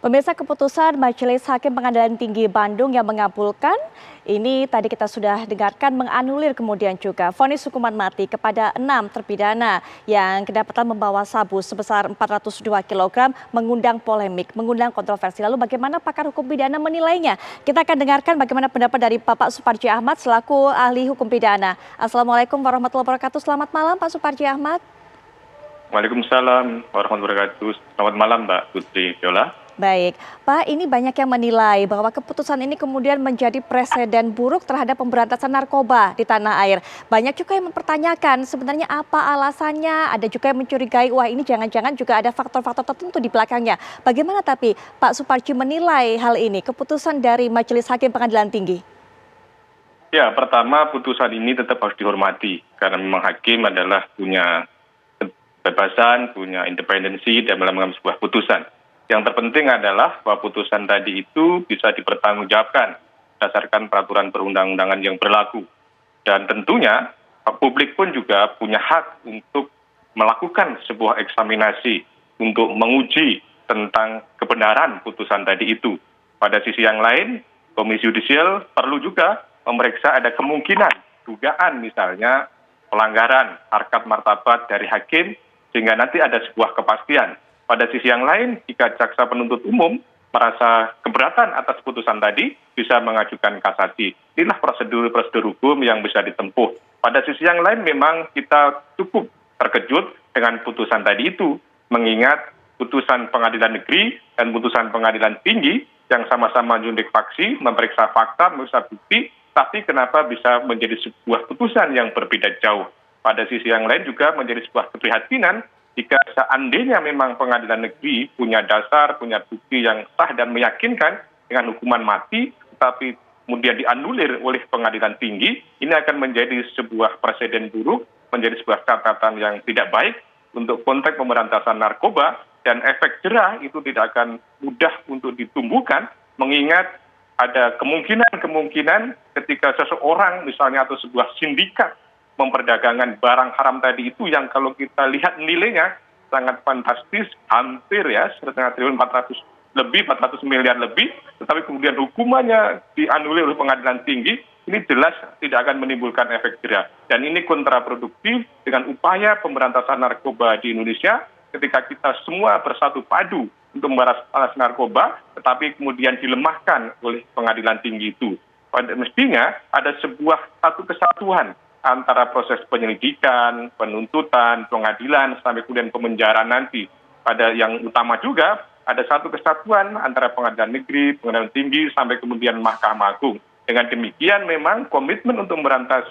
Pemirsa, keputusan Majelis Hakim Pengadilan Tinggi Bandung yang mengabulkan ini tadi kita sudah dengarkan menganulir kemudian juga vonis hukuman mati kepada 6 terpidana yang kedapatan membawa sabu sebesar 402 kg mengundang polemik, mengundang kontroversi. Lalu bagaimana pakar hukum pidana menilainya? Kita akan dengarkan bagaimana pendapat dari Bapak Suparji Ahmad selaku ahli hukum pidana. Assalamualaikum warahmatullahi wabarakatuh. Selamat malam Pak Suparji Ahmad. Waalaikumsalam warahmatullahi wabarakatuh. Selamat malam Mbak Putri Viola. Baik, Pak, ini banyak yang menilai bahwa keputusan ini kemudian menjadi presiden buruk terhadap pemberantasan narkoba di tanah air. Banyak juga yang mempertanyakan sebenarnya apa alasannya, ada juga yang mencurigai, wah ini jangan-jangan juga ada faktor-faktor tertentu di belakangnya. Bagaimana tapi Pak Suparji menilai hal ini, keputusan dari Majelis Hakim Pengadilan Tinggi? Ya, pertama putusan ini tetap harus dihormati karena memang hakim adalah punya kebebasan, punya independensi dalam mengambil sebuah putusan. Yang terpenting adalah bahwa putusan tadi itu bisa dipertanggungjawabkan berdasarkan peraturan perundang-undangan yang berlaku. Dan tentunya publik pun juga punya hak untuk melakukan sebuah eksaminasi untuk menguji tentang kebenaran putusan tadi itu. Pada sisi yang lain, Komisi Yudisial perlu juga memeriksa ada kemungkinan dugaan misalnya pelanggaran harkat martabat dari hakim sehingga nanti ada sebuah kepastian. Pada sisi yang lain, jika jaksa penuntut umum merasa keberatan atas putusan tadi, bisa mengajukan kasasi. Inilah prosedur-prosedur hukum yang bisa ditempuh. Pada sisi yang lain, memang kita cukup terkejut dengan putusan tadi itu, mengingat putusan pengadilan negeri dan putusan pengadilan tinggi yang sama-sama nyuntik faksi, memeriksa fakta, memeriksa bukti, tapi kenapa bisa menjadi sebuah putusan yang berbeda jauh. Pada sisi yang lain juga menjadi sebuah keprihatinan jika seandainya memang pengadilan negeri punya dasar, punya bukti yang sah dan meyakinkan dengan hukuman mati, tetapi kemudian dianulir oleh pengadilan tinggi, ini akan menjadi sebuah presiden buruk, menjadi sebuah catatan yang tidak baik untuk konteks pemberantasan narkoba, dan efek jerah itu tidak akan mudah untuk ditumbuhkan, mengingat ada kemungkinan ketika seseorang misalnya atau sebuah sindikat memperdagangkan barang haram tadi itu yang kalau kita lihat nilainya sangat fantastis, hampir ya 1,5 triliun, 400 miliar lebih, tetapi kemudian hukumannya dianulir oleh pengadilan tinggi, ini jelas tidak akan menimbulkan efek jerah. Dan ini kontraproduktif dengan upaya pemberantasan narkoba di Indonesia ketika kita semua bersatu padu untuk memberantas narkoba, tetapi kemudian dilemahkan oleh pengadilan tinggi itu. Mestinya ada satu kesatuan antara proses penyelidikan, penuntutan, pengadilan, sampai kemudian pemenjaraan nanti. Pada yang utama juga, ada satu kesatuan antara pengadilan negeri, pengadilan tinggi, sampai kemudian Mahkamah Agung. Dengan demikian memang komitmen untuk memberantas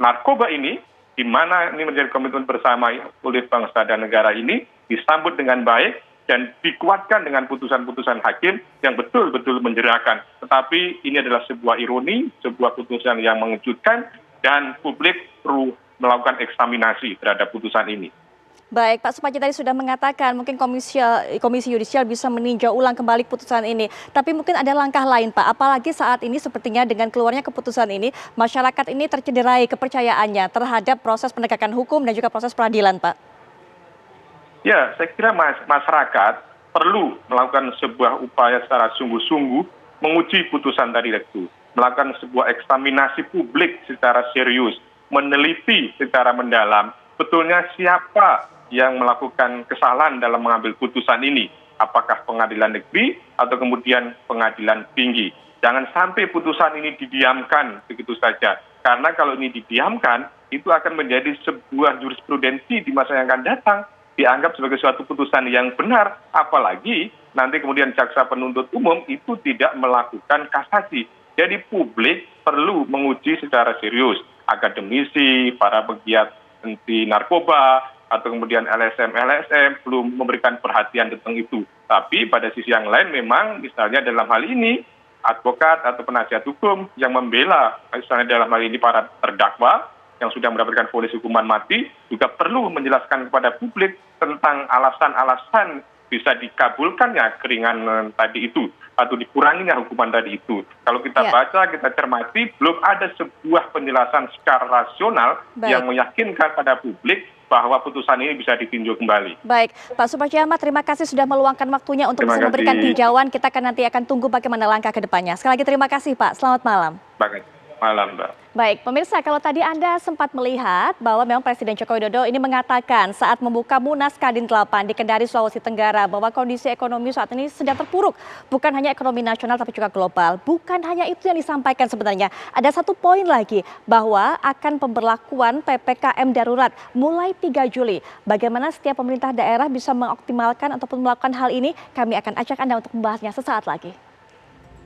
narkoba ini, di mana ini menjadi komitmen bersama oleh bangsa dan negara ini, disambut dengan baik, dan dikuatkan dengan putusan-putusan hakim yang betul-betul menjerahkan. Tetapi ini adalah sebuah ironi, sebuah putusan yang mengejutkan, dan publik perlu melakukan eksaminasi terhadap putusan ini. Baik, Pak Suparji tadi sudah mengatakan mungkin Komisi Yudisial bisa meninjau ulang kembali putusan ini. Tapi mungkin ada langkah lain, Pak. Apalagi saat ini sepertinya dengan keluarnya keputusan ini, masyarakat ini tercederai kepercayaannya terhadap proses penegakan hukum dan juga proses peradilan, Pak. Ya, saya kira masyarakat perlu melakukan sebuah upaya secara sungguh-sungguh menguji putusan tadi itu. Melakukan sebuah eksaminasi publik secara serius, meneliti secara mendalam, betulnya siapa yang melakukan kesalahan dalam mengambil putusan ini, apakah pengadilan negeri atau kemudian pengadilan tinggi. Jangan sampai putusan ini didiamkan begitu saja, karena kalau ini didiamkan, itu akan menjadi sebuah jurisprudensi di masa yang akan datang, dianggap sebagai suatu putusan yang benar, apalagi nanti kemudian jaksa penuntut umum itu tidak melakukan kasasi. Jadi publik perlu menguji secara serius. Akademisi, para pegiat anti narkoba, atau kemudian LSM belum memberikan perhatian tentang itu. Tapi pada sisi yang lain memang misalnya dalam hal ini, advokat atau penasihat hukum yang membela, misalnya dalam hal ini para terdakwa yang sudah mendapatkan vonis hukuman mati, juga perlu menjelaskan kepada publik tentang alasan-alasan bisa dikabulkannya keringanan tadi itu atau dikuranginya hukuman tadi itu. Kalau kita baca, kita cermati, belum ada sebuah penjelasan secara rasional yang meyakinkan pada publik bahwa putusan ini bisa ditinjau kembali. Baik, Pak Suparji Ahmad, terima kasih sudah meluangkan waktunya untuk Terima bisa memberikan kasih. tinjauan. Kita nanti akan tunggu bagaimana langkah ke depannya. Sekali lagi terima kasih Pak, selamat malam. Malam, Mbak. Baik, pemirsa, kalau tadi Anda sempat melihat bahwa memang Presiden Joko Widodo ini mengatakan saat membuka Munas Kadin 8 di Kendari, Sulawesi Tenggara, bahwa kondisi ekonomi saat ini sedang terpuruk. Bukan hanya ekonomi nasional tapi juga global. Bukan hanya itu yang disampaikan sebenarnya. Ada satu poin lagi, bahwa akan pemberlakuan PPKM darurat mulai 3 Juli. Bagaimana setiap pemerintah daerah bisa mengoptimalkan ataupun melakukan hal ini, kami akan ajak Anda untuk membahasnya sesaat lagi.